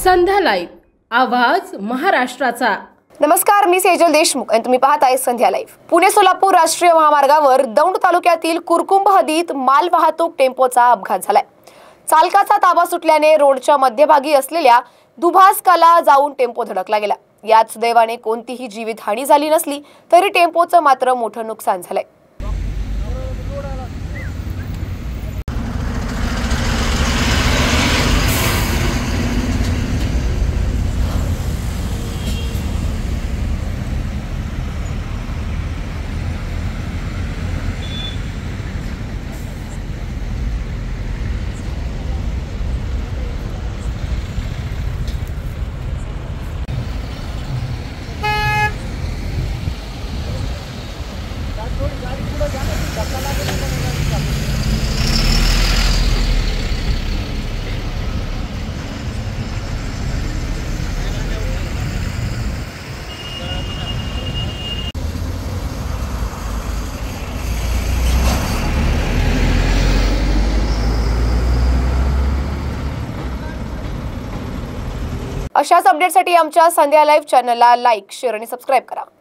संध्या live, आवाज महाराष्ट्राचा। नमस्कार, मी सेजल देशमुख आणि तुम्ही पाहताय संध्या लाईव्ह। पुणे सोलापूर राष्ट्रीय महामार्गावर दौंड तालुक्यातील कुरकुंभ हद्दीत माल वाहतूक टेम्पोचा अपघात झालाय। चालकाचा ताबा सुटल्याने रोडच्या मध्यभागी असलेल्या दुभासकाला जाऊन टेम्पो धडकला गेला। यात सुदैवाने कोणतीही जीवितहानी झाली नसली तरी टेम्पोचं मात्र मोठं नुकसान झालंय। अशाच अपडेटसाठी आमच्या संध्या लाईव्ह चॅनलला लाईक, शेअर आणि सबस्क्राइब करा।